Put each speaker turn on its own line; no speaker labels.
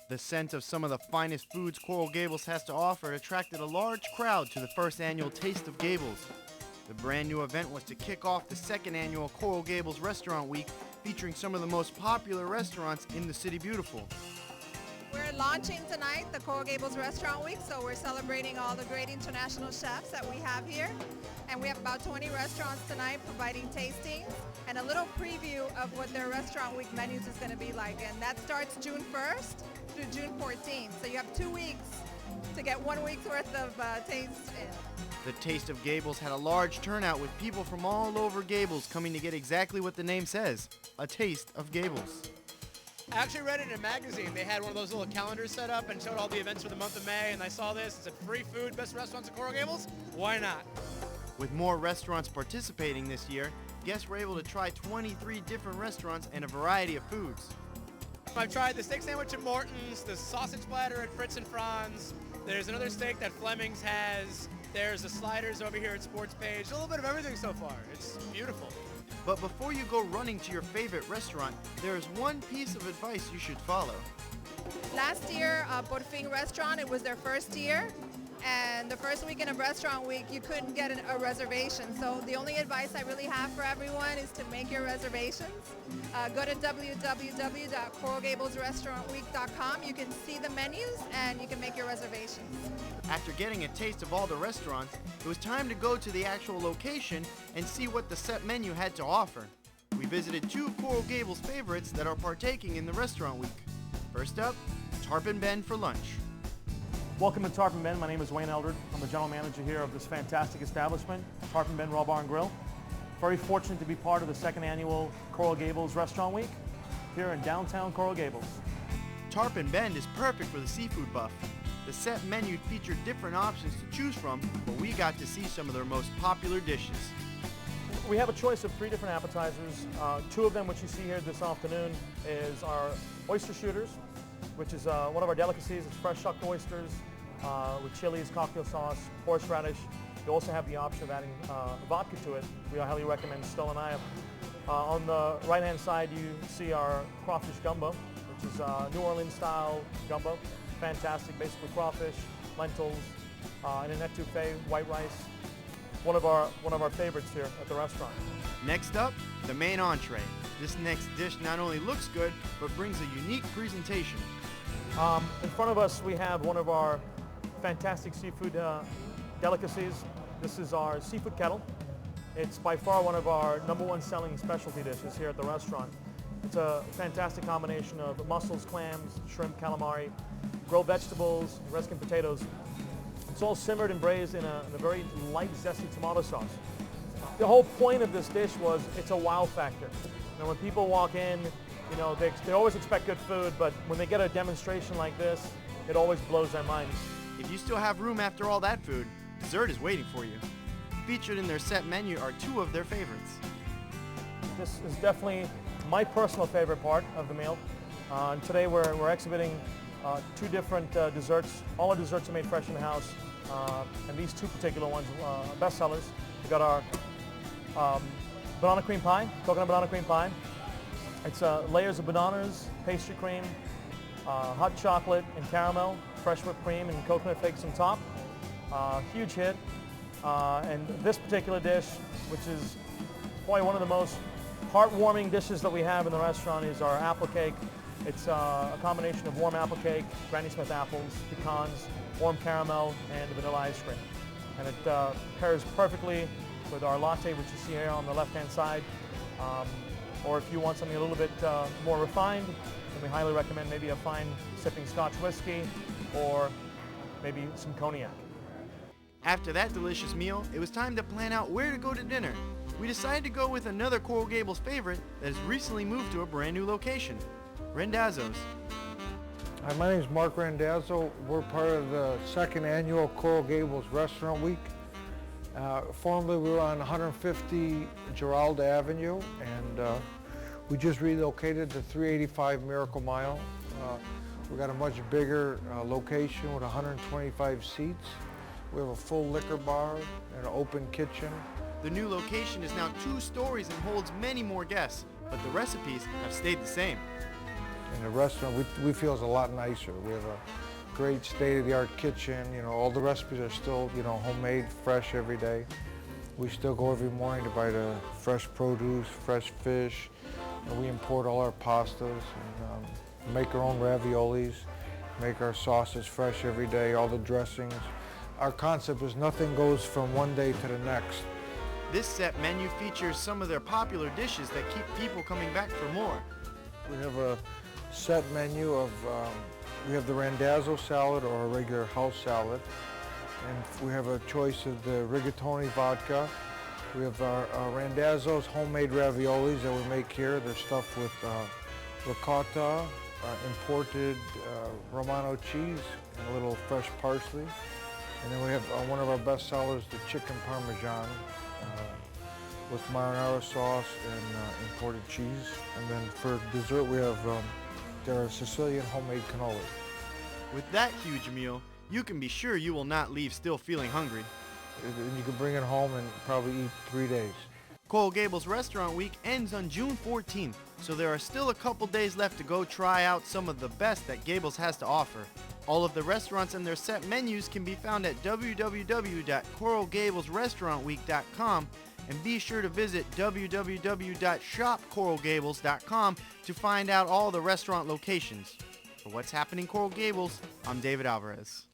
The scent of some of the finest foods Coral Gables has to offer attracted a large crowd to the first annual Taste of Gables. The brand new event was to kick off the second annual Coral Gables Restaurant Week, featuring some of the most popular restaurants in the City Beautiful.
We're launching tonight the Coral Gables Restaurant Week, so we're celebrating all the great international chefs that we have here. And we have about 20 restaurants tonight providing tastings and a little preview of what their Restaurant Week menus is going to be like. And that starts June 1st through June 14th. So you have 2 weeks to get 1 week's worth of taste in.
The Taste of Gables had a large turnout with people from all over Gables coming to get exactly what the name says, a taste of Gables.
I actually read it in a magazine. They had one of those little calendars set up and showed all the events for the month of May, and I saw this. It said free food, best restaurants in Coral Gables. Why not?
With more restaurants participating this year, guests were able to try 23 different restaurants and a variety of foods.
I've tried the steak sandwich at Morton's, the sausage platter at Fritz and Franz. There's another steak that Fleming's has. There's the sliders over here at Sports Page. A little bit of everything so far. It's beautiful.
But before you go running to your favorite restaurant, there is one piece of advice you should follow.
Last year, Por Fin Restaurant, it was their first year. And the first weekend of Restaurant Week, you couldn't get a reservation. So the only advice I really have for everyone is to make your reservations. Go to www.coralgablesrestaurantweek.com. You can see the menus and you can make your reservations.
After getting a taste of all the restaurants, it was time to go to the actual location and see what the set menu had to offer. We visited 2 Coral Gables favorites that are partaking in the Restaurant Week. First up, Tarpon Bend for lunch.
Welcome to Tarpon Bend. My name is Wayne Eldred. I'm the general manager here of this fantastic establishment, Tarpon Bend Raw Bar and Grill. Very fortunate to be part of the second annual Coral Gables Restaurant Week here in downtown Coral Gables.
Tarpon Bend is perfect for the seafood buff. The set menu featured different options to choose from, but we got to see some of their most popular dishes.
We have a choice of 3 different appetizers. 2 of them, which you see here this afternoon, is our oyster shooters, which is one of our delicacies. It's fresh shucked oysters with chilies, cocktail sauce, horseradish. You also have the option of adding vodka to it. We highly recommend Stolen Eye. On the right-hand side, you see our crawfish gumbo, which is New Orleans style gumbo. Fantastic, basically crawfish, lentils, and an etouffee, white rice. One of our favorites here at the restaurant.
Next up, the main entree. This next dish not only looks good, but brings a unique presentation.
In front of us, we have one of our fantastic seafood delicacies. This is our seafood kettle. It's by far one of our #1 selling specialty dishes here at the restaurant. It's a fantastic combination of mussels, clams, shrimp, calamari, grilled vegetables, Mexican potatoes. It's all simmered and braised in a very light, zesty tomato sauce. The whole point of this dish was it's a wow factor. You know, when people walk in, you know, they always expect good food, but when they get a demonstration like this, it always blows their minds.
If you still have room after all that food, dessert is waiting for you. Featured in their set menu are 2 of their favorites.
This is definitely my personal favorite part of the meal. And today we're exhibiting 2 different desserts. All our desserts are made fresh in the house, and these 2 particular ones are best sellers. We got our banana cream pie, coconut banana cream pie. It's layers of bananas, pastry cream, hot chocolate and caramel, fresh whipped cream and coconut flakes on top. Huge hit. And this particular dish, which is probably one of the most heartwarming dishes that we have in the restaurant, is our apple cake. It's a combination of warm apple cake, Granny Smith apples, pecans, warm caramel, and vanilla ice cream. And it pairs perfectly with our latte, which you see here on the left-hand side. Or if you want something a little bit more refined, then we highly recommend maybe a fine sipping Scotch whiskey or maybe some cognac.
After that delicious meal, it was time to plan out where to go to dinner. We decided to go with another Coral Gables favorite that has recently moved to a brand new location, Randazzo's.
Hi, my name is Mark Randazzo. We're part of the second annual Coral Gables Restaurant Week. Formerly we were on 150 Giralda Avenue, and we just relocated to 385 Miracle Mile. We got a much bigger location with 125 seats. We have a full liquor bar and an open kitchen.
The new location is now 2 stories and holds many more guests, but the recipes have stayed the same.
And the restaurant, we feel is a lot nicer. We have a great state-of-the-art kitchen. You know, all the recipes are still, you know, homemade, fresh every day. We still go every morning to buy the fresh produce, fresh fish, and we import all our pastas and make our own raviolis, make our sauces fresh every day, all the dressings. Our concept is nothing goes from one day to the next.
This set menu features some of their popular dishes that keep people coming back for more.
We have a set menu of, we have the Randazzo salad or a regular house salad. And we have a choice of the rigatoni vodka. We have our Randazzo's homemade raviolis that we make here. They're stuffed with ricotta, imported Romano cheese, and a little fresh parsley. And then we have one of our best sellers, the chicken parmesan, with marinara sauce and imported cheese. And then for dessert, we have their Sicilian homemade cannoli.
With that huge meal, you can be sure you will not leave still feeling hungry.
And you can bring it home and probably eat 3 days.
Coral Gables Restaurant Week ends on June 14th, so there are still a couple days left to go try out some of the best that Gables has to offer. All of the restaurants and their set menus can be found at www.coralgablesrestaurantweek.com, and be sure to visit www.shopcoralgables.com to find out all the restaurant locations. For What's Happening Coral Gables, I'm David Alvarez.